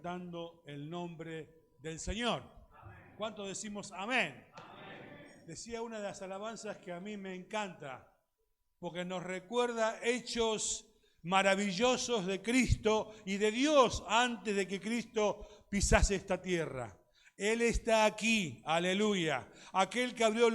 exaltando el nombre del Señor. ¿Cuántos decimos amén? Decía una de las alabanzas que a mí me encanta, porque nos recuerda hechos maravillosos de Cristo y de Dios antes de que Cristo pisase esta tierra. Él está aquí, aleluya. Aquel que abrió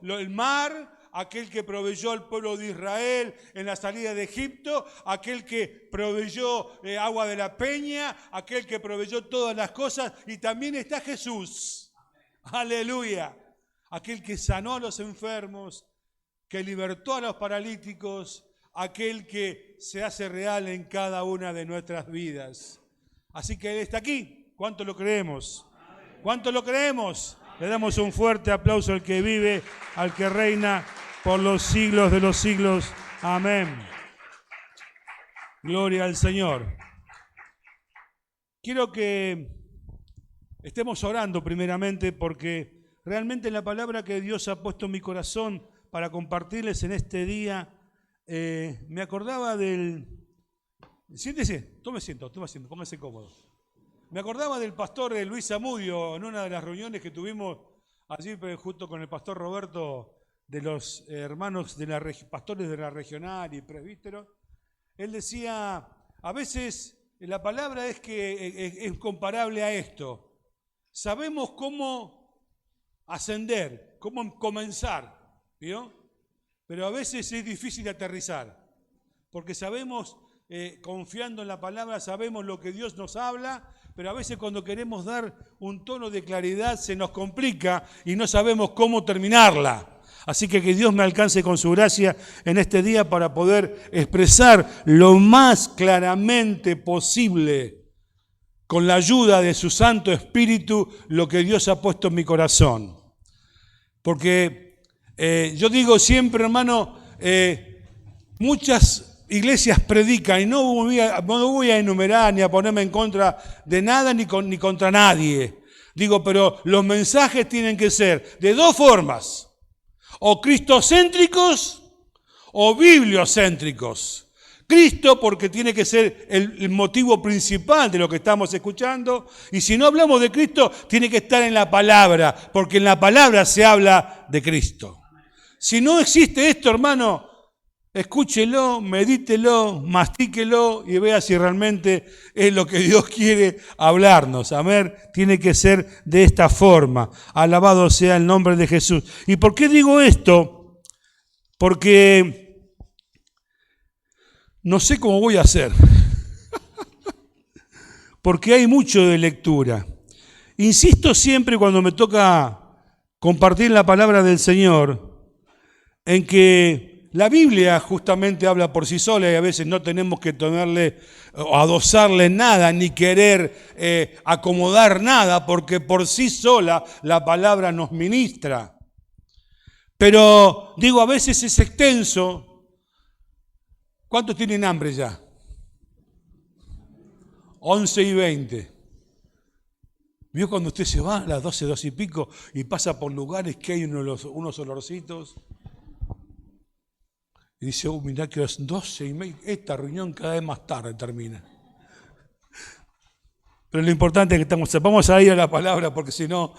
el mar, aquel que proveyó al pueblo de Israel en la salida de Egipto, aquel que proveyó agua de la peña, aquel que proveyó todas las cosas, y también está Jesús, aleluya. Aquel que sanó a los enfermos, que libertó a los paralíticos, aquel que se hace real en cada una de nuestras vidas. Así que Él está aquí. ¿Cuánto lo creemos? ¿Cuánto lo creemos? Le damos un fuerte aplauso al que vive, al que reina por los siglos de los siglos. Amén. Gloria al Señor. Quiero que estemos orando primeramente porque realmente la palabra que Dios ha puesto en mi corazón para compartirles en este día, me acordaba del... Siéntese, tome asiento, póngase cómodo. Me acordaba del pastor Luis Zamudio en una de las reuniones que tuvimos allí justo con el pastor Roberto de los hermanos, pastores de la regional y presbíteros. Él decía, a veces la palabra es comparable a esto. Sabemos cómo ascender, cómo comenzar, ¿vio? Pero a veces es difícil aterrizar, porque sabemos, confiando en la palabra, sabemos lo que Dios nos habla, pero a veces cuando queremos dar un tono de claridad se nos complica y no sabemos cómo terminarla. Así que Dios me alcance con su gracia en este día para poder expresar lo más claramente posible, con la ayuda de su Santo Espíritu, lo que Dios ha puesto en mi corazón. Porque yo digo siempre, hermano, muchas iglesias predican y no voy a enumerar ni a ponerme en contra de nada ni contra nadie. Digo, pero los mensajes tienen que ser de dos formas, o cristocéntricos o bibliocéntricos. Cristo porque tiene que ser el motivo principal de lo que estamos escuchando, y si no hablamos de Cristo tiene que estar en la palabra, porque en la palabra se habla de Cristo. Si no existe esto, hermano, escúchelo, medítelo, mastíquelo y vea si realmente es lo que Dios quiere hablarnos. Amén. Tiene que ser de esta forma. Alabado sea el nombre de Jesús. ¿Y por qué digo esto? Porque no sé cómo voy a hacer. Porque hay mucho de lectura. Insisto siempre cuando me toca compartir la palabra del Señor en que la Biblia justamente habla por sí sola y a veces no tenemos que tomarle o adosarle nada ni querer acomodar nada, porque por sí sola la palabra nos ministra. Pero digo, a veces es extenso. ¿Cuántos tienen hambre ya? 11:20. ¿Vio cuando usted se va a las 12, 12 y pico y pasa por lugares que hay unos olorcitos? Y dice, mirá que las 12:30, esta reunión cada vez más tarde termina. Pero lo importante es que vamos a ir a la palabra, porque si no,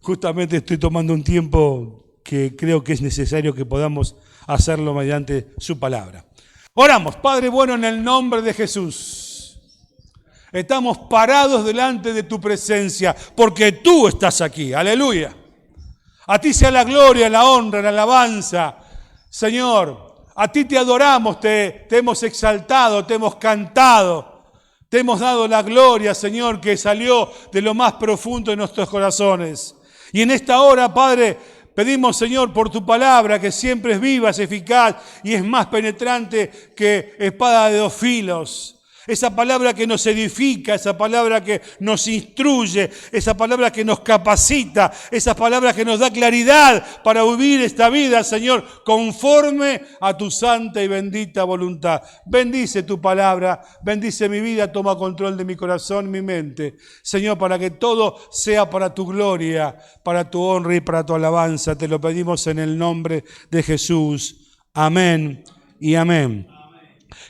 justamente estoy tomando un tiempo que creo que es necesario que podamos hacerlo mediante su palabra. Oramos. Padre bueno, en el nombre de Jesús, estamos parados delante de tu presencia, porque tú estás aquí. Aleluya. A ti sea la gloria, la honra, la alabanza, Señor. A ti te adoramos, te hemos exaltado, te hemos cantado, te hemos dado la gloria, Señor, que salió de lo más profundo de nuestros corazones. Y en esta hora, Padre, pedimos, Señor, por tu palabra, que siempre es viva, es eficaz y es más penetrante que espada de 2 filos. Esa palabra que nos edifica, esa palabra que nos instruye, esa palabra que nos capacita, esa palabra que nos da claridad para vivir esta vida, Señor, conforme a tu santa y bendita voluntad. Bendice tu palabra, bendice mi vida, toma control de mi corazón, mi mente, Señor, para que todo sea para tu gloria, para tu honra y para tu alabanza. Te lo pedimos en el nombre de Jesús. Amén y amén.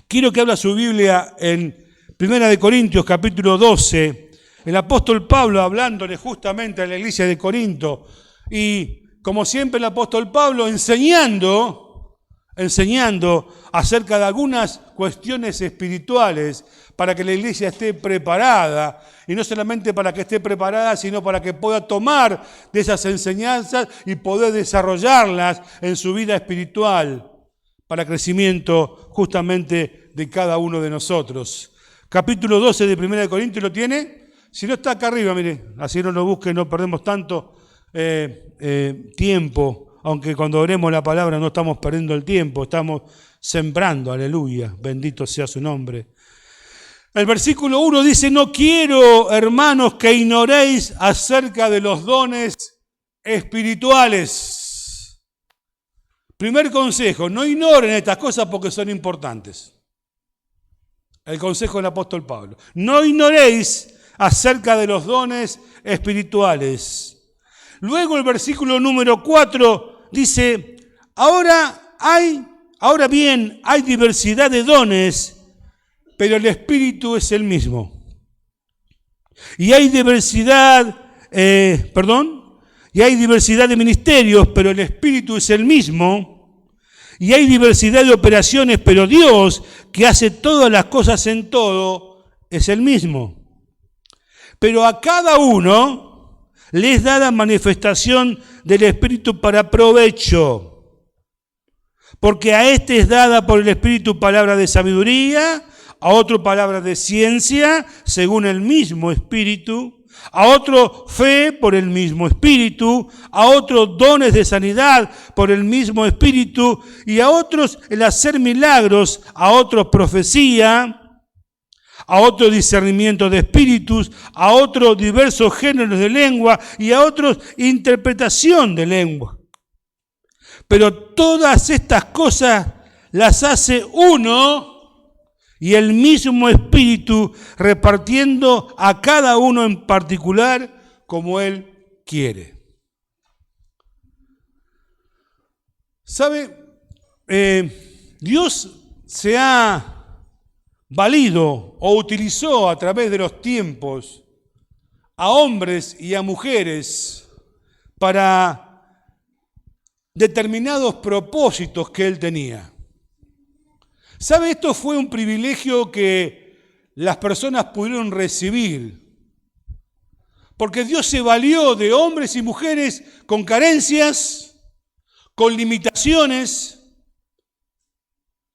Quiero que abra su Biblia en 1 Corintios capítulo 12 el apóstol Pablo hablándole justamente a la iglesia de Corinto y como siempre el apóstol Pablo enseñando acerca de algunas cuestiones espirituales para que la iglesia esté preparada, y no solamente para que esté preparada, sino para que pueda tomar de esas enseñanzas y poder desarrollarlas en su vida espiritual, para crecimiento justamente de cada uno de nosotros. Capítulo 12 de 1 Corintios, ¿lo tiene? Si no, está acá arriba, mire, así no lo busque, no perdemos tanto tiempo, aunque cuando oremos la palabra no estamos perdiendo el tiempo, estamos sembrando, aleluya, bendito sea su nombre. El versículo 1 dice, no quiero, hermanos, que ignoréis acerca de los dones espirituales. Primer consejo, no ignoren estas cosas porque son importantes. El consejo del apóstol Pablo. No ignoréis acerca de los dones espirituales. Luego el versículo número 4 dice, ahora bien, hay diversidad de dones, pero el Espíritu es el mismo. Y hay diversidad de ministerios, pero el Espíritu es el mismo. Y hay diversidad de operaciones, pero Dios, que hace todas las cosas en todo, es el mismo. Pero a cada uno le es dada manifestación del Espíritu para provecho. Porque a este es dada por el Espíritu palabra de sabiduría, a otro palabra de ciencia, según el mismo Espíritu, a otro fe por el mismo Espíritu, a otros dones de sanidad por el mismo Espíritu, y a otros el hacer milagros, a otros profecía, a otro discernimiento de espíritus, a otros diversos géneros de lengua y a otros interpretación de lengua. Pero todas estas cosas las hace uno y el mismo Espíritu, repartiendo a cada uno en particular como Él quiere. ¿Sabe? Dios se ha valido o utilizó a través de los tiempos a hombres y a mujeres para determinados propósitos que Él tenía. ¿Sabe? Esto fue un privilegio que las personas pudieron recibir, porque Dios se valió de hombres y mujeres con carencias, con limitaciones,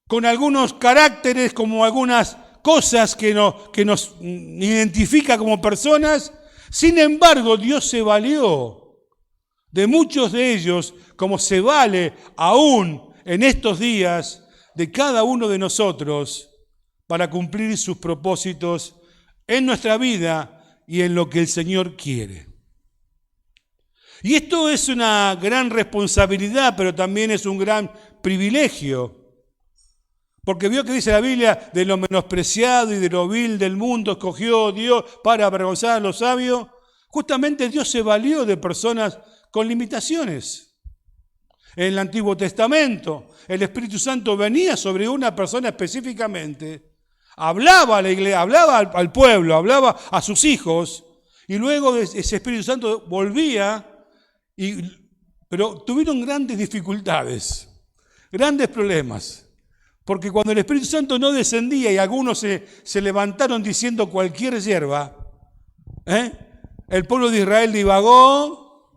con algunos caracteres, como algunas cosas que nos identifica como personas. Sin embargo, Dios se valió de muchos de ellos, como se vale aún en estos días de cada uno de nosotros para cumplir sus propósitos en nuestra vida y en lo que el Señor quiere. Y esto es una gran responsabilidad, pero también es un gran privilegio. Porque vio que dice la Biblia, de lo menospreciado y de lo vil del mundo escogió Dios para avergonzar a los sabios. Justamente Dios se valió de personas con limitaciones. En el Antiguo Testamento, el Espíritu Santo venía sobre una persona específicamente, hablaba a la iglesia, hablaba al pueblo, hablaba a sus hijos, y luego ese Espíritu Santo volvía, pero tuvieron grandes dificultades, grandes problemas. Porque cuando el Espíritu Santo no descendía y algunos se levantaron diciendo cualquier hierba, el pueblo de Israel divagó,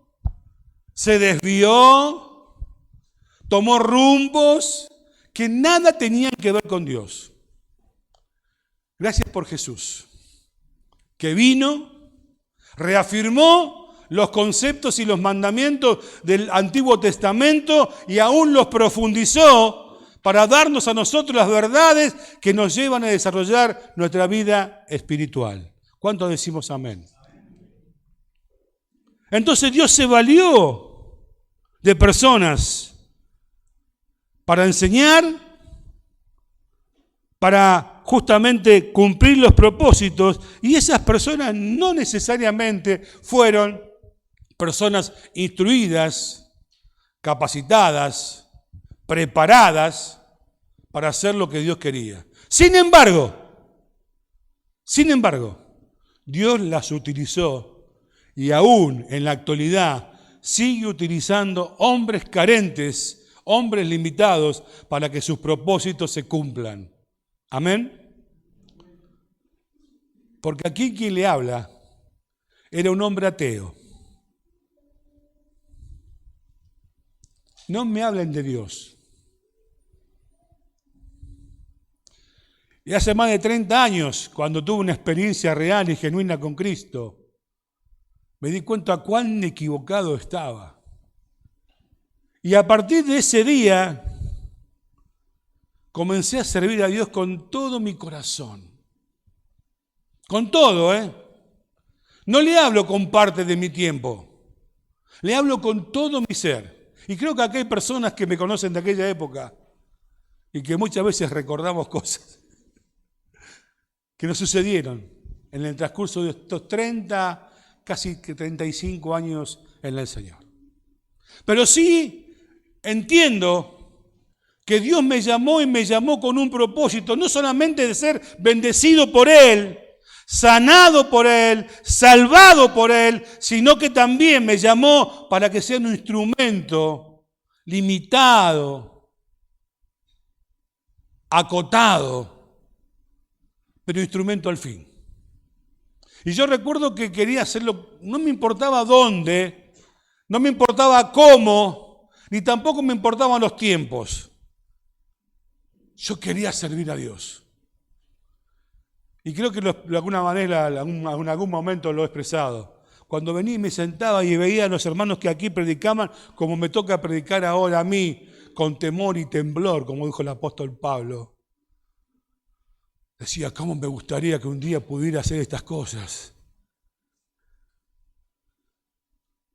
se desvió, tomó rumbos que nada tenían que ver con Dios. Gracias por Jesús, que vino, reafirmó los conceptos y los mandamientos del Antiguo Testamento y aún los profundizó para darnos a nosotros las verdades que nos llevan a desarrollar nuestra vida espiritual. ¿Cuántos decimos amén? Entonces Dios se valió de personas para enseñar, para justamente cumplir los propósitos, y esas personas no necesariamente fueron personas instruidas, capacitadas, preparadas para hacer lo que Dios quería. Sin embargo, Dios las utilizó y aún en la actualidad sigue utilizando hombres carentes, hombres limitados, para que sus propósitos se cumplan. Amén. Porque aquí quien le habla era un hombre ateo. No me hablen de Dios. Y hace más de 30 años, cuando tuve una experiencia real y genuina con Cristo, me di cuenta cuán equivocado estaba. Y a partir de ese día, comencé a servir a Dios con todo mi corazón. Con todo, ¿eh? No le hablo con parte de mi tiempo. Le hablo con todo mi ser. Y creo que acá hay personas que me conocen de aquella época y que muchas veces recordamos cosas que nos sucedieron en el transcurso de estos 30, casi 35 años en el Señor. Pero sí entiendo que Dios me llamó y me llamó con un propósito, no solamente de ser bendecido por Él, sanado por Él, salvado por Él, sino que también me llamó para que sea un instrumento limitado, acotado, pero instrumento al fin. Y yo recuerdo que quería hacerlo, no me importaba dónde, no me importaba cómo, ni tampoco me importaban los tiempos. Yo quería servir a Dios. Y creo que de alguna manera, en algún momento lo he expresado. Cuando venía y me sentaba y veía a los hermanos que aquí predicaban, como me toca predicar ahora a mí, con temor y temblor, como dijo el apóstol Pablo. Decía, ¿cómo me gustaría que un día pudiera hacer estas cosas?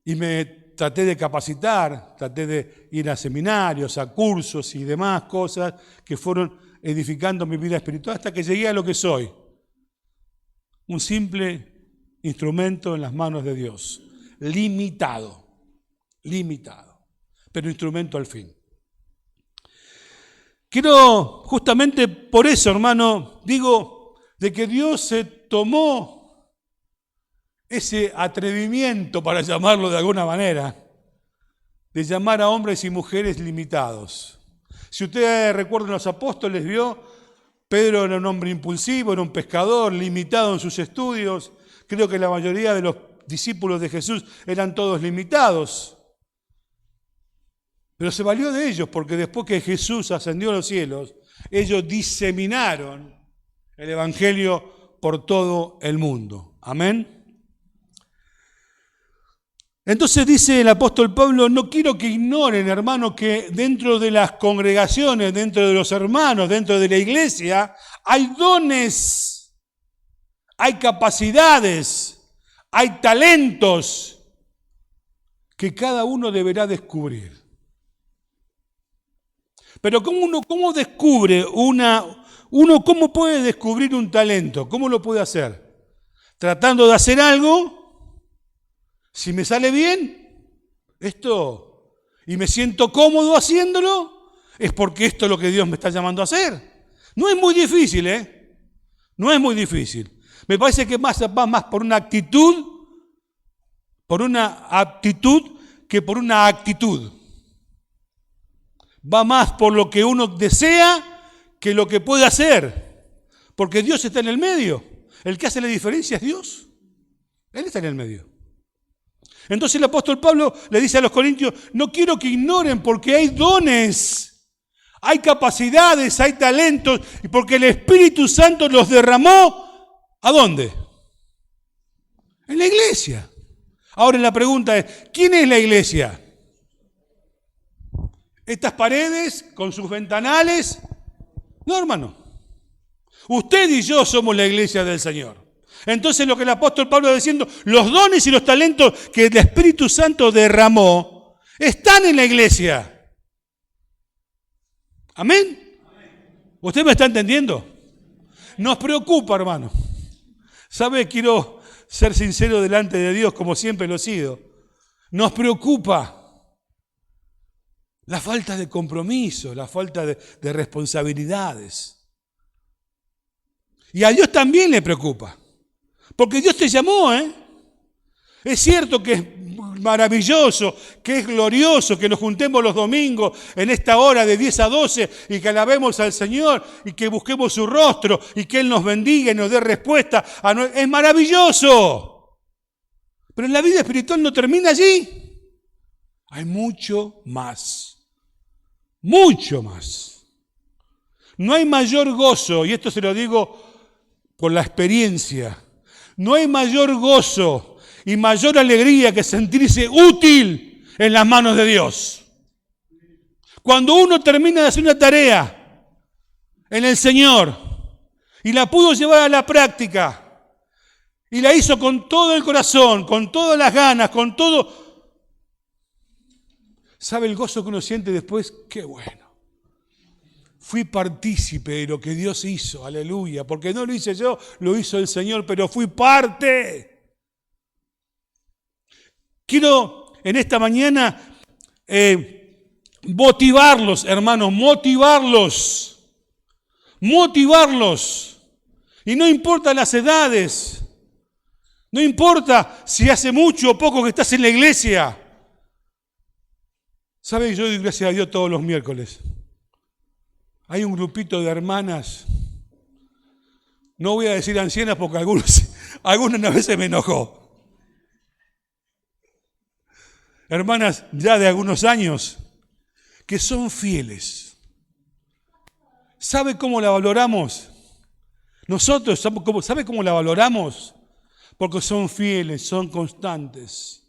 Y me traté de capacitar, traté de ir a seminarios, a cursos y demás cosas que fueron edificando mi vida espiritual hasta que llegué a lo que soy. Un simple instrumento en las manos de Dios. Limitado, pero instrumento al fin. Quiero, justamente por eso, hermano, digo de que Dios se tomó ese atrevimiento, para llamarlo de alguna manera, de llamar a hombres y mujeres limitados. Si usted recuerda los apóstoles, vio, Pedro era un hombre impulsivo, era un pescador, limitado en sus estudios. Creo que la mayoría de los discípulos de Jesús eran todos limitados. Pero se valió de ellos porque después que Jesús ascendió a los cielos, ellos diseminaron el Evangelio por todo el mundo. Amén. Entonces dice el apóstol Pablo, no quiero que ignoren, hermano, que dentro de las congregaciones, dentro de los hermanos, dentro de la iglesia, hay dones, hay capacidades, hay talentos que cada uno deberá descubrir. Pero ¿cómo descubre uno cómo puede descubrir un talento? ¿Cómo lo puede hacer? Tratando de hacer algo, si me sale bien, esto, y me siento cómodo haciéndolo, es porque esto es lo que Dios me está llamando a hacer. No es muy difícil, ¿eh? No es muy difícil. Me parece que va más por una aptitud que por una actitud. Va más por lo que uno desea que lo que puede hacer. Porque Dios está en el medio. El que hace la diferencia es Dios. Él está en el medio. Entonces el apóstol Pablo le dice a los corintios, no quiero que ignoren porque hay dones, hay capacidades, hay talentos, y porque el Espíritu Santo los derramó, ¿a dónde? En la iglesia. Ahora la pregunta es, ¿quién es la iglesia? ¿Estas paredes con sus ventanales? No, hermano. Usted y yo somos la iglesia del Señor. Entonces lo que el apóstol Pablo está diciendo, los dones y los talentos que el Espíritu Santo derramó, están en la iglesia. ¿Amén? ¿Usted me está entendiendo? Nos preocupa, hermano. ¿Sabe? Quiero ser sincero delante de Dios, como siempre lo he sido. Nos preocupa la falta de compromiso, la falta de responsabilidades. Y a Dios también le preocupa. Porque Dios te llamó, ¿eh? Es cierto que es maravilloso, que es glorioso, que nos juntemos los domingos en esta hora de 10 a 12 y que alabemos al Señor y que busquemos su rostro y que Él nos bendiga y nos dé respuesta. Es maravilloso. Pero la vida espiritual no termina allí. Hay mucho más. Mucho más. No hay mayor gozo, y esto se lo digo por la experiencia, no hay mayor gozo y mayor alegría que sentirse útil en las manos de Dios. Cuando uno termina de hacer una tarea en el Señor y la pudo llevar a la práctica y la hizo con todo el corazón, con todas las ganas, con todo, ¿sabe el gozo que uno siente después? ¡Qué bueno! Fui partícipe de lo que Dios hizo, aleluya, porque no lo hice yo, lo hizo el Señor, pero fui parte. Quiero en esta mañana motivarlos, hermanos, motivarlos. Y no importa las edades, no importa si hace mucho o poco que estás en la iglesia. ¿Saben? Yo doy gracias a Dios todos los miércoles. Hay un grupito de hermanas, no voy a decir ancianas porque algunas a veces me enojó. Hermanas ya de algunos años, que son fieles. ¿Sabe cómo la valoramos? Nosotros, ¿sabe cómo la valoramos? Porque son fieles, son constantes.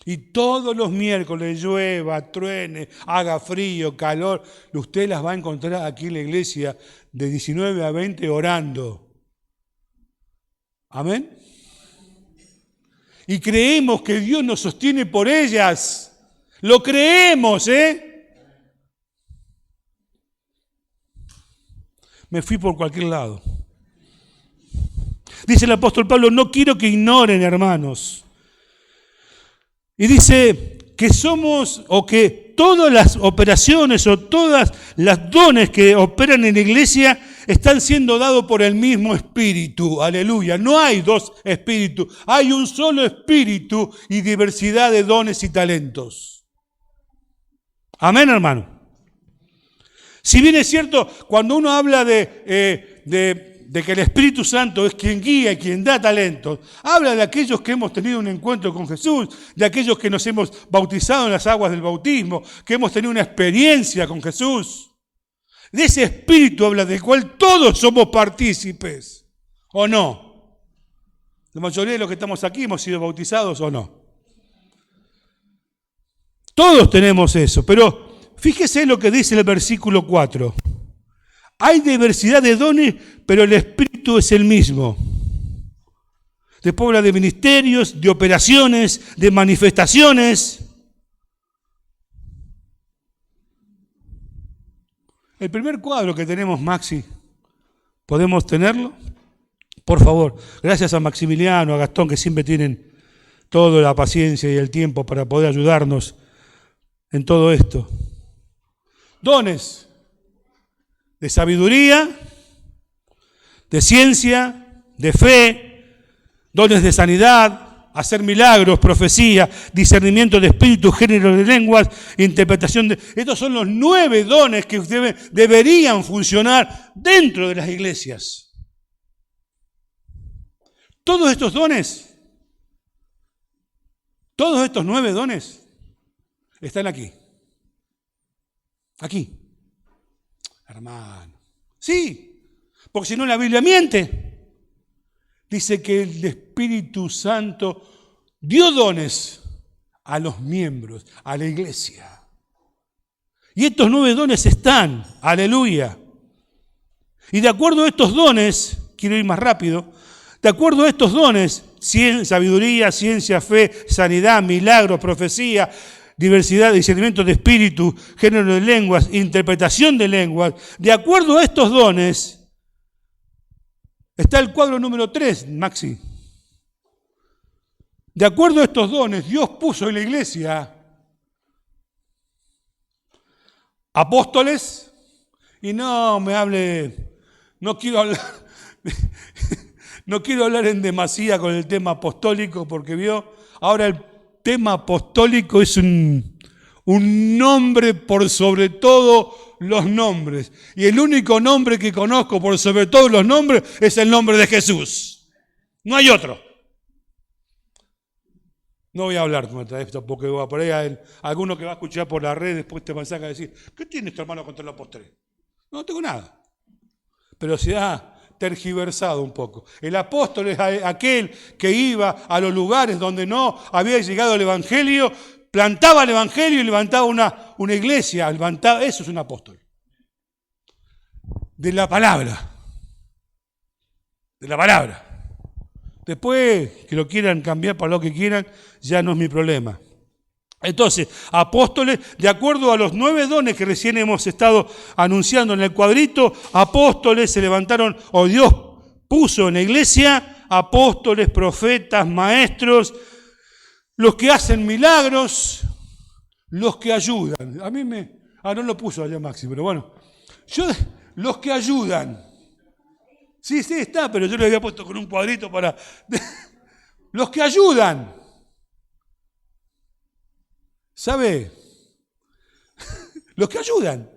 Y todos los miércoles, llueva, truene, haga frío, calor, usted las va a encontrar aquí en la iglesia de 19 a 20 orando. ¿Amén? Y creemos que Dios nos sostiene por ellas. Lo creemos, ¿eh? Me fui por cualquier lado. Dice el apóstol Pablo, no quiero que ignoren, hermanos. Y dice que somos, o que todas las operaciones o todas las dones que operan en la iglesia están siendo dados por el mismo Espíritu. Aleluya. No hay dos espíritus, hay un solo Espíritu y diversidad de dones y talentos. Amén, hermano. Si bien es cierto, cuando uno habla de que el Espíritu Santo es quien guía y quien da talentos, habla de aquellos que hemos tenido un encuentro con Jesús, de aquellos que nos hemos bautizado en las aguas del bautismo, que hemos tenido una experiencia con Jesús. De ese Espíritu habla del cual todos somos partícipes, ¿o no? La mayoría de los que estamos aquí hemos sido bautizados, ¿o no? Todos tenemos eso, pero fíjese lo que dice el versículo 4. Hay diversidad de dones, pero el Espíritu es el mismo. Después habla de ministerios, de operaciones, de manifestaciones. El primer cuadro que tenemos, Maxi, ¿podemos tenerlo? Por favor, gracias a Maximiliano, a Gastón, que siempre tienen toda la paciencia y el tiempo para poder ayudarnos en todo esto. Dones de sabiduría, de ciencia, de fe, dones de sanidad, hacer milagros, profecía, discernimiento de espíritu, género de lenguas, interpretación de... Estos son los 9 dones que deberían funcionar dentro de las iglesias. Todos estos dones, todos estos 9 dones están aquí. Aquí. Hermano. Sí, porque si no la Biblia miente. Dice que el Espíritu Santo dio dones a los miembros, a la iglesia. Y estos 9 dones están, aleluya. Y de acuerdo a estos dones, quiero ir más rápido, de acuerdo a estos dones, sabiduría, ciencia, fe, sanidad, milagros, profecía, diversidad, discernimiento de espíritu, género de lenguas, interpretación de lenguas, de acuerdo a estos dones, está el cuadro número 3, Maxi. De acuerdo a estos dones, Dios puso en la iglesia apóstoles, y no me hable, no quiero hablar No quiero hablar en demasía con el tema apostólico porque vio, ahora el tema apostólico es un nombre por sobre todos los nombres. Y el único nombre que conozco por sobre todos los nombres es el nombre de Jesús. No hay otro. No voy a hablar contra esto porque por ahí hay alguno que va a escuchar por la red después te mensaje a decir, ¿qué tiene este hermano contra los postres? No tengo nada. Pero se ha tergiversado un poco. El apóstol es aquel que iba a los lugares donde no había llegado el evangelio, plantaba el evangelio y levantaba una iglesia. Eso es un apóstol. De la palabra. De la palabra. Después, que lo quieran cambiar para lo que quieran, ya no es mi problema. Entonces, apóstoles, de acuerdo a los 9 dones que recién hemos estado anunciando en el cuadrito, apóstoles se levantaron, o Dios puso en la iglesia, apóstoles, profetas, maestros, los que hacen milagros, los que ayudan. No lo puso allá Maxi, pero bueno. Los que ayudan. Sí, está, pero yo le había puesto con un cuadrito para... Los que ayudan. ¿Sabe? Los que ayudan.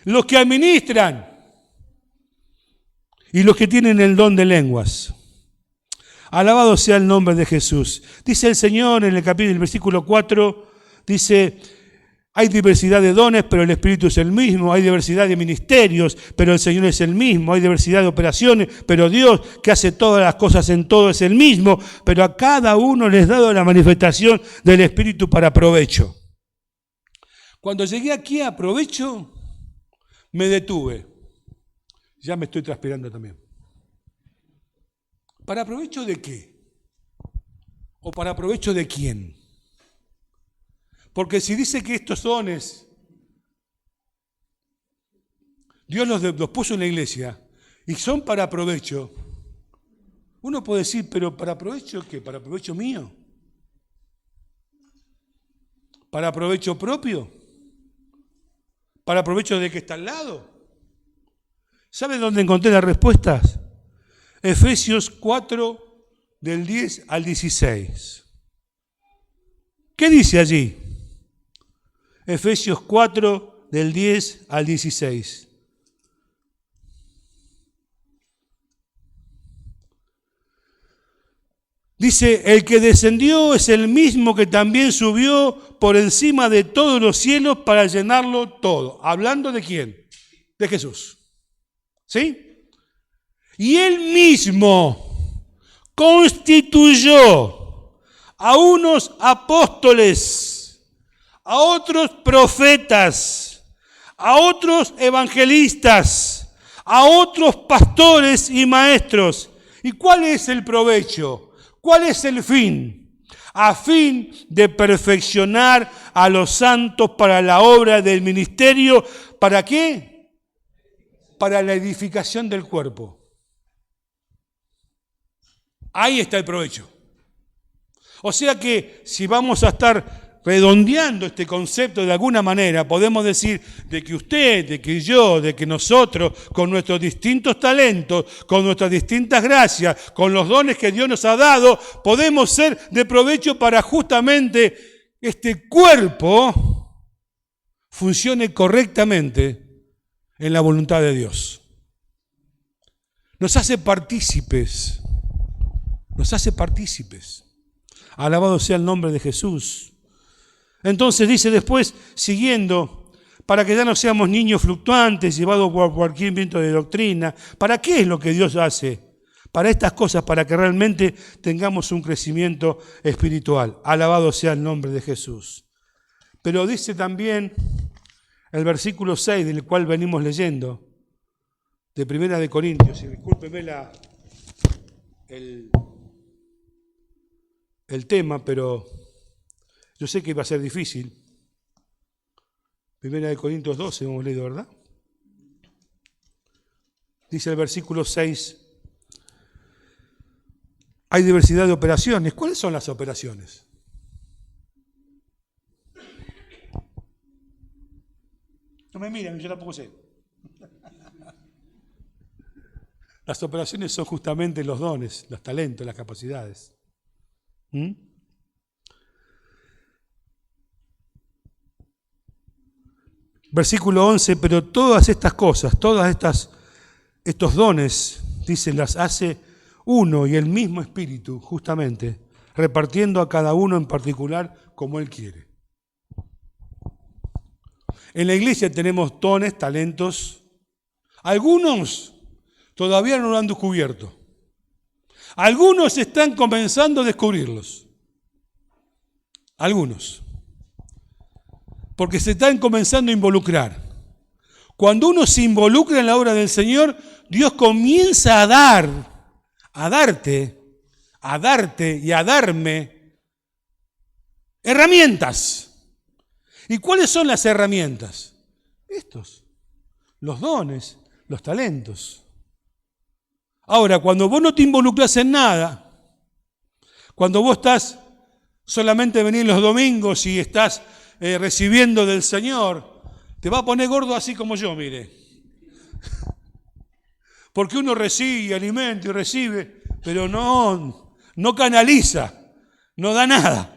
Los que administran. Y los que tienen el don de lenguas. Alabado sea el nombre de Jesús. Dice el Señor en el versículo 4, dice... Hay diversidad de dones, pero el Espíritu es el mismo. Hay diversidad de ministerios, pero el Señor es el mismo. Hay diversidad de operaciones, pero Dios, que hace todas las cosas en todo, es el mismo. Pero a cada uno les ha dado la manifestación del Espíritu para provecho. Cuando llegué aquí a provecho, me detuve. Ya me estoy transpirando también. ¿Para provecho de qué? ¿O para provecho de quién? Porque si dice que estos dones, Dios los puso en la iglesia y son para provecho, uno puede decir, pero ¿para provecho qué? ¿Para provecho mío? ¿Para provecho propio? ¿Para provecho de que está al lado? ¿Sabe dónde encontré las respuestas? Efesios 4, del 10 al 16. ¿Qué dice allí? Efesios 4, del 10 al 16. Dice, el que descendió es el mismo que también subió por encima de todos los cielos para llenarlo todo. ¿Hablando de quién? De Jesús. ¿Sí? Y él mismo constituyó a unos apóstoles, a otros profetas, a otros evangelistas, a otros pastores y maestros. ¿Y cuál es el provecho? ¿Cuál es el fin? A fin de perfeccionar a los santos para la obra del ministerio. ¿Para qué? Para la edificación del cuerpo. Ahí está el provecho. O sea que si vamos a estar redondeando este concepto de alguna manera, podemos decir de que usted, de que yo, de que nosotros, con nuestros distintos talentos, con nuestras distintas gracias, con los dones que Dios nos ha dado, podemos ser de provecho para justamente este cuerpo funcione correctamente en la voluntad de Dios. Nos hace partícipes. Alabado sea el nombre de Jesús. Entonces dice después, siguiendo, para que ya no seamos niños fluctuantes, llevados por cualquier viento de doctrina. ¿Para qué es lo que Dios hace? Para estas cosas, para que realmente tengamos un crecimiento espiritual. Alabado sea el nombre de Jesús. Pero dice también el versículo 6, del cual venimos leyendo, de 1 de Corintios, y discúlpeme el tema, pero yo sé que iba a ser difícil. 1 de Corintios 12 hemos leído, ¿verdad? Dice el versículo 6, hay diversidad de operaciones. ¿Cuáles son las operaciones? No me miran, yo tampoco sé. Las operaciones son justamente los dones, los talentos, las capacidades. Versículo 11, pero todas estas cosas, estos dones, dice, las hace uno y el mismo Espíritu, justamente, repartiendo a cada uno en particular como Él quiere. En la iglesia tenemos dones, talentos. Algunos todavía no lo han descubierto. Algunos están comenzando a descubrirlos. Algunos. Porque se están comenzando a involucrar. Cuando uno se involucra en la obra del Señor, Dios comienza a darte y a darme herramientas. ¿Y cuáles son las herramientas? Los dones, los talentos. Ahora, cuando vos no te involucras en nada, cuando vos estás solamente venir los domingos y estás recibiendo del Señor, te va a poner gordo así como yo, mire. Porque uno recibe alimento y recibe, pero no canaliza, no da nada.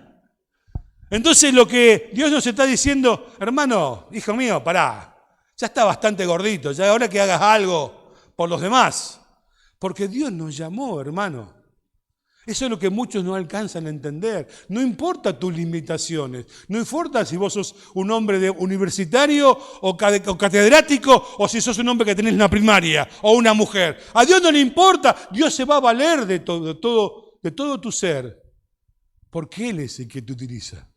Entonces lo que Dios nos está diciendo, hermano, hijo mío, pará, ya está bastante gordito, ya es hora que hagas algo por los demás. Porque Dios nos llamó, hermano. Eso es lo que muchos no alcanzan a entender. No importa tus limitaciones, no importa si vos sos un hombre universitario o catedrático o si sos un hombre que tenés una primaria o una mujer. A Dios no le importa, Dios se va a valer de todo tu ser, porque Él es el que te utiliza.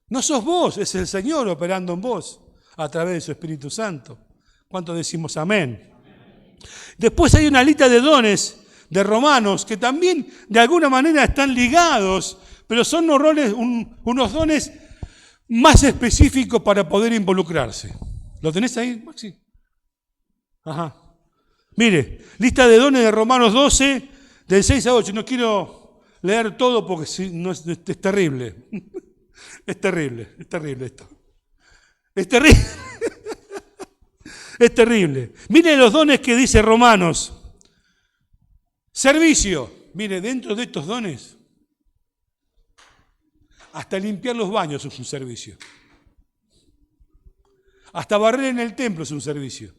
No sos vos, es el Señor operando en vos a través de su Espíritu Santo. ¿Cuántos decimos amén? Después hay una lista de dones de Romanos que también de alguna manera están ligados, pero son unos dones más específicos para poder involucrarse. ¿Lo tenés ahí, Maxi? Ajá. Mire, lista de dones de Romanos 12, del 6 a 8. No quiero leer todo porque es terrible. Es terrible esto. Es terrible. Es terrible. Miren los dones que dice Romanos. Servicio. Mire, dentro de estos dones, hasta limpiar los baños es un servicio. Hasta barrer en el templo es un servicio.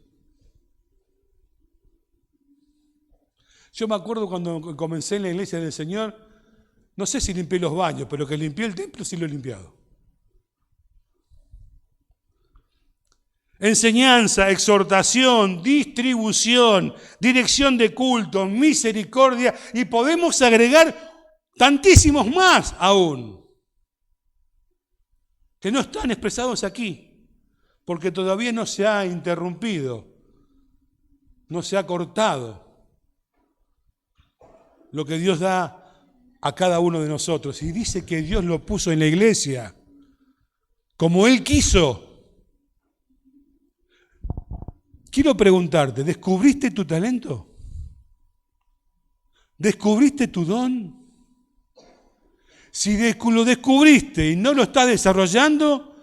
Yo me acuerdo cuando comencé en la iglesia del Señor, no sé si limpié los baños, pero que limpié el templo sí lo he limpiado. Enseñanza, exhortación, distribución, dirección de culto, misericordia, y podemos agregar tantísimos más aún, que no están expresados aquí, porque todavía no se ha interrumpido, no se ha cortado lo que Dios da a cada uno de nosotros. Y dice que Dios lo puso en la iglesia, como Él quiso. Quiero preguntarte, ¿descubriste tu talento? ¿Descubriste tu don? Si lo descubriste y no lo estás desarrollando,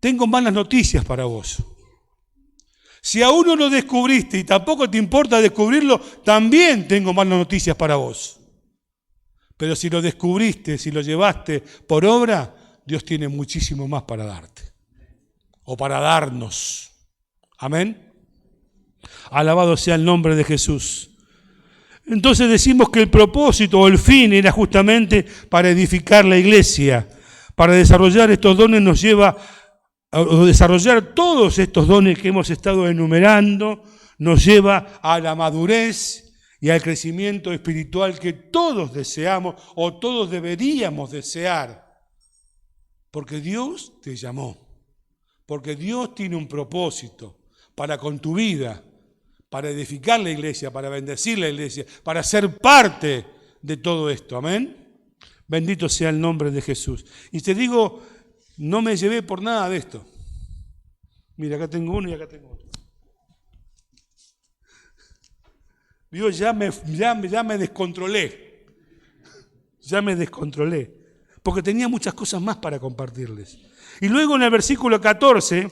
tengo malas noticias para vos. Si aún no lo descubriste y tampoco te importa descubrirlo, también tengo malas noticias para vos. Pero si lo descubriste, si lo llevaste por obra, Dios tiene muchísimo más para darte. O para darnos. Amén. Alabado sea el nombre de Jesús. Entonces decimos que el propósito o el fin era justamente para edificar la iglesia. Para desarrollar estos dones nos lleva a desarrollar todos estos dones que hemos estado enumerando, nos lleva a la madurez y al crecimiento espiritual que todos deseamos o todos deberíamos desear. Porque Dios te llamó, porque Dios tiene un propósito para con tu vida, para edificar la iglesia, para bendecir la iglesia, para ser parte de todo esto. Amén. Bendito sea el nombre de Jesús. Y te digo, no me llevé por nada de esto. Mira, acá tengo uno y acá tengo otro. Dios, ya me descontrolé. Ya me descontrolé. Porque tenía muchas cosas más para compartirles. Y luego en el versículo 14,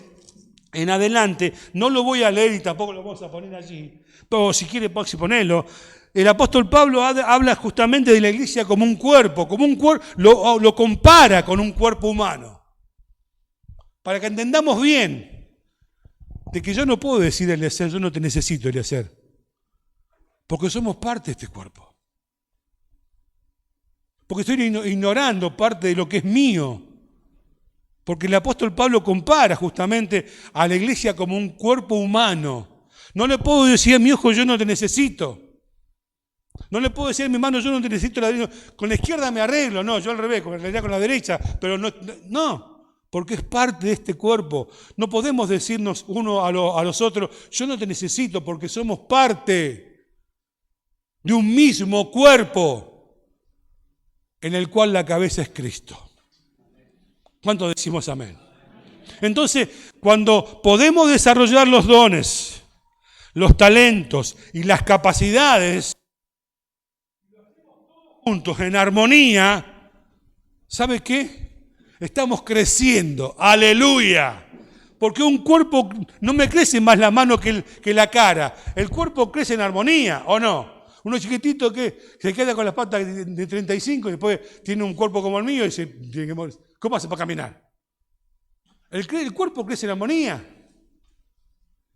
en adelante, no lo voy a leer y tampoco lo vamos a poner allí, pero si quiere ponerlo, el apóstol Pablo habla justamente de la iglesia como un cuerpo, lo compara con un cuerpo humano. Para que entendamos bien, de que yo no puedo decir, Eliezer, yo no te necesito, Eliezer, porque somos parte de este cuerpo. Porque estoy ignorando parte de lo que es mío. Porque el apóstol Pablo compara justamente a la iglesia como un cuerpo humano. No le puedo decir a mi ojo, yo no te necesito. No le puedo decir a mi mano, yo no te necesito. Con la izquierda me arreglo. No, yo al revés, con la derecha. Pero no, porque es parte de este cuerpo. No podemos decirnos uno a los otros, yo no te necesito, porque somos parte de un mismo cuerpo en el cual la cabeza es Cristo. ¿Cuánto decimos amén? Entonces, cuando podemos desarrollar los dones, los talentos y las capacidades juntos en armonía, ¿sabe qué? Estamos creciendo. ¡Aleluya! Porque un cuerpo no me crece más la mano que la cara. El cuerpo crece en armonía, ¿o no? Uno chiquitito que se queda con las patas de 35 y después tiene un cuerpo como el mío y se tiene que morir. ¿Cómo hace para caminar? El cuerpo crece en armonía.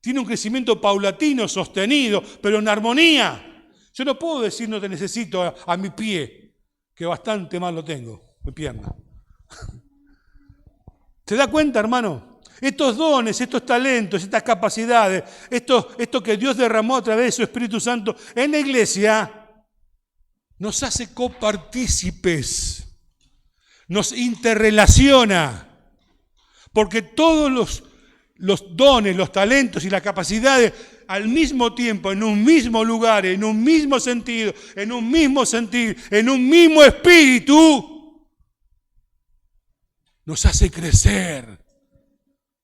Tiene un crecimiento paulatino, sostenido, pero en armonía. Yo no puedo decir no te necesito a mi pie, que bastante mal lo tengo, mi pierna. ¿Se da cuenta, hermano? Estos dones, estos talentos, estas capacidades, esto que Dios derramó a través de su Espíritu Santo en la iglesia, nos hace copartícipes, nos interrelaciona, porque todos los dones, los talentos y las capacidades al mismo tiempo, en un mismo lugar, en un mismo sentido, en un mismo sentir, en un mismo espíritu, nos hace crecer,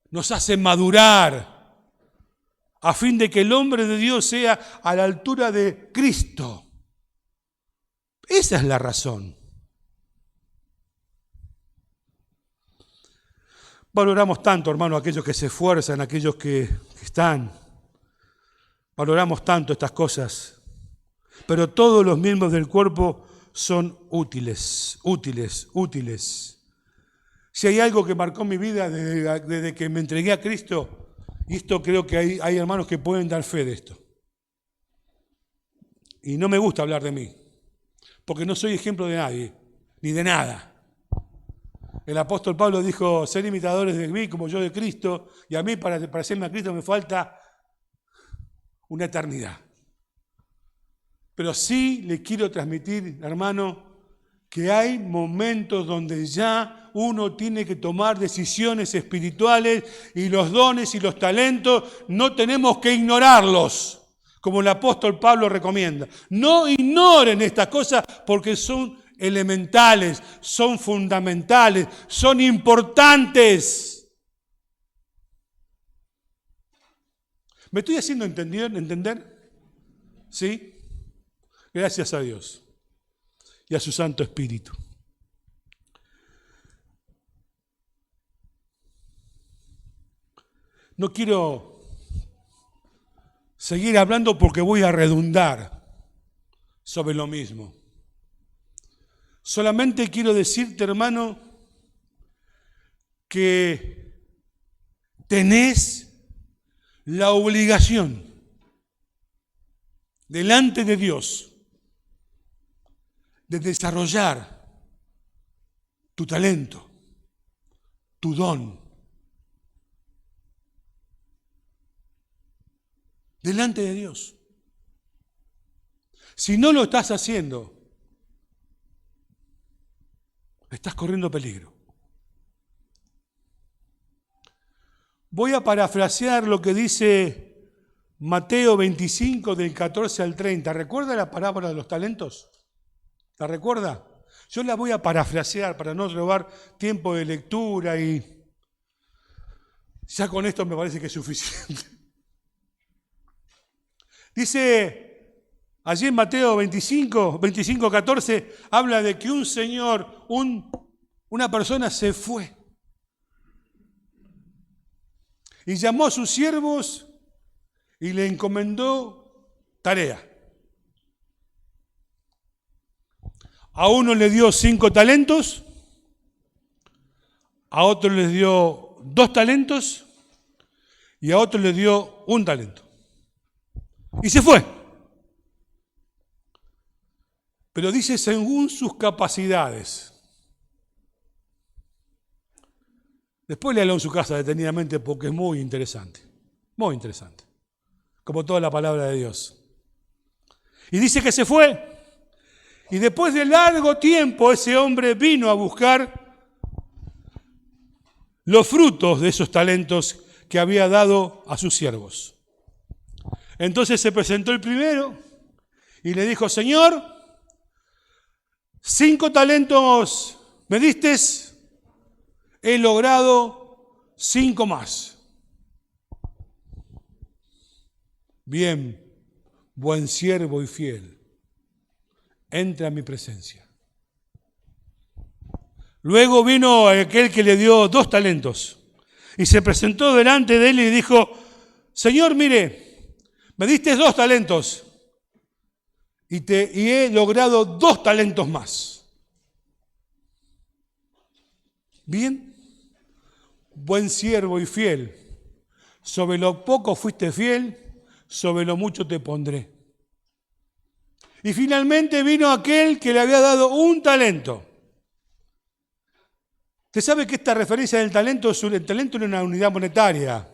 nos hace madurar, a fin de que el hombre de Dios sea a la altura de Cristo. Esa es la razón. Valoramos tanto, hermano, aquellos que se esfuerzan, aquellos que están. Valoramos tanto estas cosas. Pero todos los miembros del cuerpo son útiles. Si hay algo que marcó mi vida desde que me entregué a Cristo, y esto creo que hay hermanos que pueden dar fe de esto. Y no me gusta hablar de mí, porque no soy ejemplo de nadie, ni de nada. El apóstol Pablo dijo, ser imitadores de mí como yo de Cristo, y a mí para hacerme a Cristo me falta una eternidad. Pero sí le quiero transmitir, hermano, que hay momentos donde ya uno tiene que tomar decisiones espirituales y los dones y los talentos no tenemos que ignorarlos, como el apóstol Pablo recomienda. No ignoren estas cosas porque son elementales, son fundamentales, son importantes. ¿Me estoy haciendo entender? ¿Sí? Gracias a Dios y a su Santo Espíritu. No quiero seguir hablando porque voy a redundar sobre lo mismo. Solamente quiero decirte, hermano, que tenés la obligación delante de Dios de desarrollar tu talento, tu don, delante de Dios. Si no lo estás haciendo, estás corriendo peligro. Voy a parafrasear lo que dice Mateo 25, del 14 al 30. ¿Recuerda la parábola de los talentos? ¿La recuerda? Yo la voy a parafrasear para no robar tiempo de lectura y ya con esto me parece que es suficiente. Dice, allí en Mateo 25, 14, habla de que un señor, una persona se fue. Y llamó a sus siervos y le encomendó tarea. A uno le dio 5 talentos, a otro le dio 2 talentos y a otro le dio 1 talento. Y se fue. Pero dice según sus capacidades. Después léalo en su casa detenidamente porque es muy interesante. Muy interesante. Como toda la palabra de Dios. Y dice que se fue. Y después de largo tiempo ese hombre vino a buscar los frutos de esos talentos que había dado a sus siervos. Entonces se presentó el primero y le dijo, Señor, 5 talentos me diste, he logrado 5 más. Bien, buen siervo y fiel. Entra a mi presencia. Luego vino aquel que le dio 2 talentos y se presentó delante de él y dijo, Señor, mire, me diste 2 talentos y he logrado 2 talentos más. Bien, buen siervo y fiel, sobre lo poco fuiste fiel, sobre lo mucho te pondré. Y finalmente vino aquel que le había dado 1 talento. Usted sabe que esta referencia del talento, el talento no es una unidad monetaria,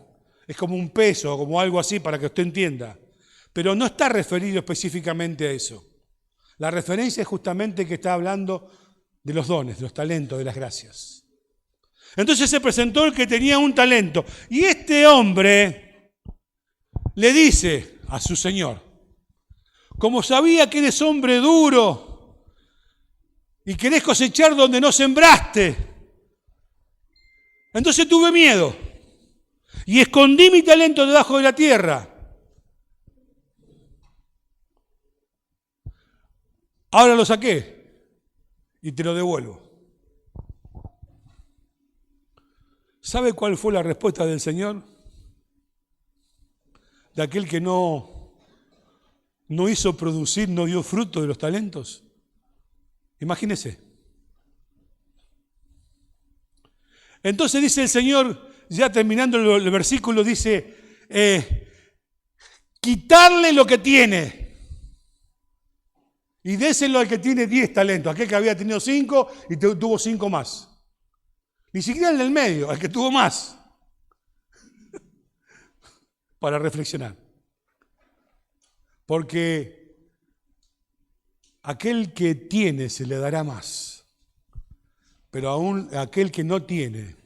es como un peso, como algo así para que usted entienda. Pero no está referido específicamente a eso. La referencia es justamente que está hablando de los dones, de los talentos, de las gracias. Entonces se presentó el que tenía 1 talento. Y este hombre le dice a su señor, como sabía que eres hombre duro y querés cosechar donde no sembraste, entonces tuve miedo y escondí mi talento debajo de la tierra. Ahora lo saqué y te lo devuelvo. ¿Sabe cuál fue la respuesta del Señor? De aquel que no hizo producir, no dio fruto de los talentos. Imagínese. Entonces dice el Señor, ya terminando el versículo, dice, quitarle lo que tiene y déselo al que tiene 10 talentos, aquel que había tenido 5 y tuvo 5 más. Ni siquiera el del medio, al que tuvo más. Para reflexionar. Porque aquel que tiene se le dará más, pero aún aquel que no tiene,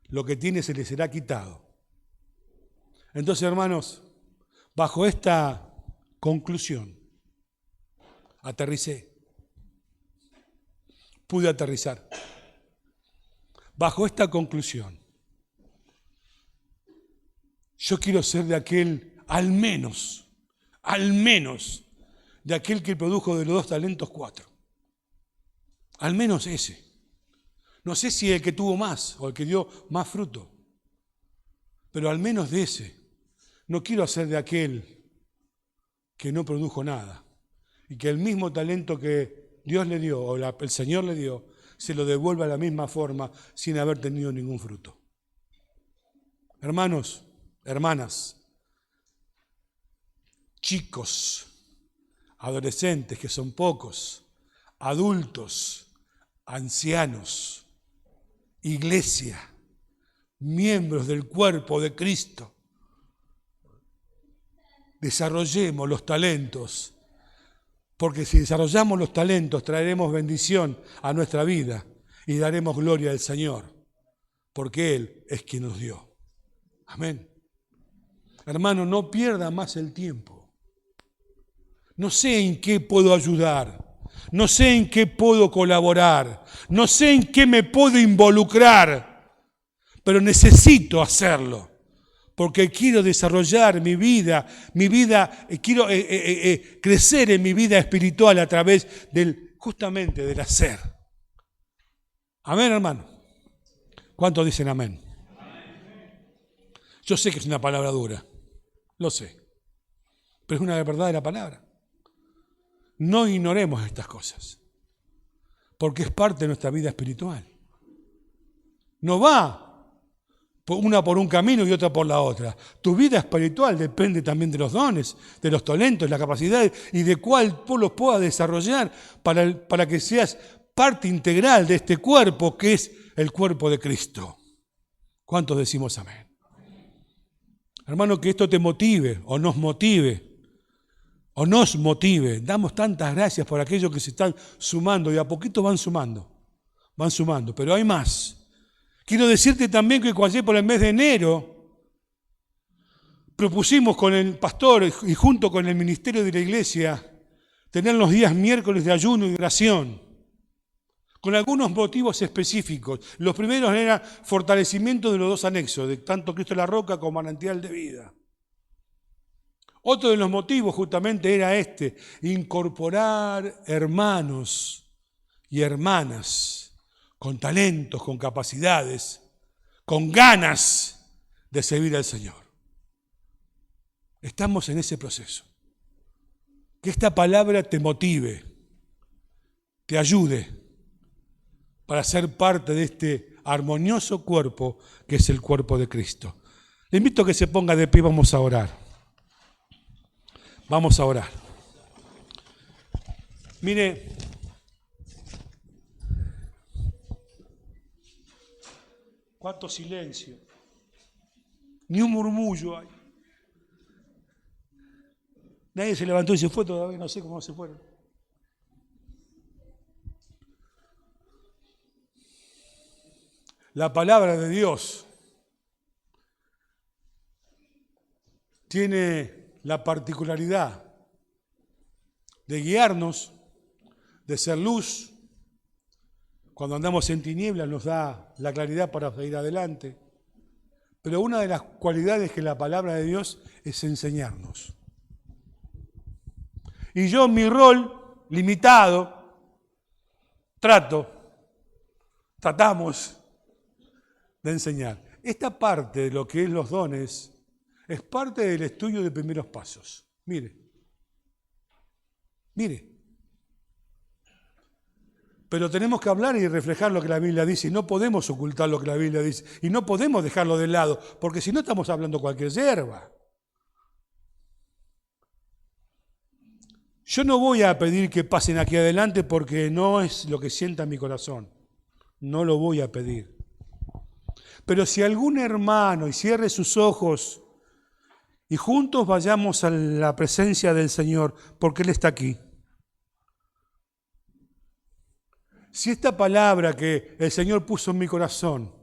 lo que tiene se le será quitado. Entonces, hermanos, bajo esta conclusión, pude aterrizar. Bajo esta conclusión, yo quiero ser de aquel, al menos, de aquel que produjo de los 2 talentos 4. Al menos ese. No sé si el que tuvo más o el que dio más fruto, pero al menos de ese. No quiero ser de aquel que no produjo nada y que el mismo talento que Dios le dio o el Señor le dio, se lo devuelva de la misma forma sin haber tenido ningún fruto. Hermanos, hermanas, chicos, adolescentes, que son pocos, adultos, ancianos, iglesia, miembros del cuerpo de Cristo, desarrollemos los talentos, porque si desarrollamos los talentos traeremos bendición a nuestra vida y daremos gloria al Señor, porque Él es quien nos dio. Amén. Hermano, no pierda más el tiempo. No sé en qué puedo ayudar, no sé en qué puedo colaborar, no sé en qué me puedo involucrar, pero necesito hacerlo, porque quiero desarrollar mi vida, quiero crecer en mi vida espiritual a través justamente del hacer. Amén, hermano. ¿Cuántos dicen amén? Yo sé que es una palabra dura, lo sé, pero es una verdad de la palabra. No ignoremos estas cosas, porque es parte de nuestra vida espiritual. No va una por un camino y otra por la otra. Tu vida espiritual depende también de los dones, de los talentos, las capacidades y de cuál tú los puedas desarrollar para que seas parte integral de este cuerpo que es el cuerpo de Cristo. ¿Cuántos decimos amén? Hermano, que esto te motive o nos motive. O nos motive. Damos tantas gracias por aquellos que se están sumando y a poquito van sumando, pero hay más. Quiero decirte también que ayer por el mes de enero propusimos con el pastor y junto con el ministerio de la iglesia tener los días miércoles de ayuno y oración con algunos motivos específicos. Los primeros eran fortalecimiento de los dos anexos, de tanto Cristo la Roca como Manantial de Vida. Otro de los motivos justamente era incorporar hermanos y hermanas con talentos, con capacidades, con ganas de servir al Señor. Estamos en ese proceso. Que esta palabra te motive, te ayude para ser parte de este armonioso cuerpo que es el cuerpo de Cristo. Le invito a que se ponga de pie, vamos a orar. Vamos a orar. Mire, cuánto silencio. Ni un murmullo hay. Nadie se levantó y se fue todavía, no sé cómo se fueron. La palabra de Dios tiene la particularidad de guiarnos, de ser luz. Cuando andamos en tinieblas nos da la claridad para seguir adelante. Pero una de las cualidades que la palabra de Dios es enseñarnos. Y yo en mi rol limitado tratamos de enseñar. Esta parte de lo que es los dones es parte del estudio de primeros pasos. Mire. Pero tenemos que hablar y reflejar lo que la Biblia dice y no podemos ocultar lo que la Biblia dice y no podemos dejarlo de lado, porque si no estamos hablando cualquier yerba. Yo no voy a pedir que pasen aquí adelante porque no es lo que sienta mi corazón. No lo voy a pedir. Pero si algún hermano y cierre sus ojos y juntos vayamos a la presencia del Señor, porque Él está aquí. Si esta palabra que el Señor puso en mi corazón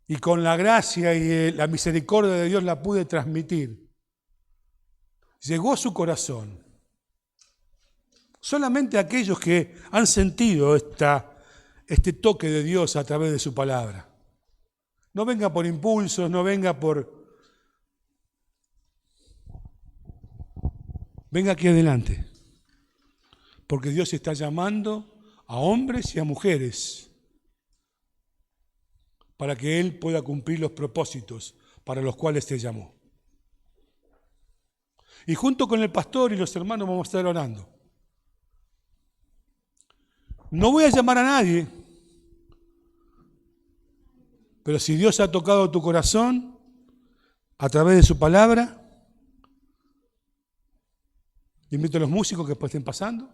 y con la gracia y la misericordia de Dios la pude transmitir, llegó a su corazón, solamente aquellos que han sentido este toque de Dios a través de su palabra. No venga por impulsos, no venga por... Venga aquí adelante, porque Dios está llamando a hombres y a mujeres para que Él pueda cumplir los propósitos para los cuales te llamó. Y junto con el pastor y los hermanos vamos a estar orando. No voy a llamar a nadie, pero si Dios ha tocado tu corazón a través de su palabra, invito a los músicos que estén pasando.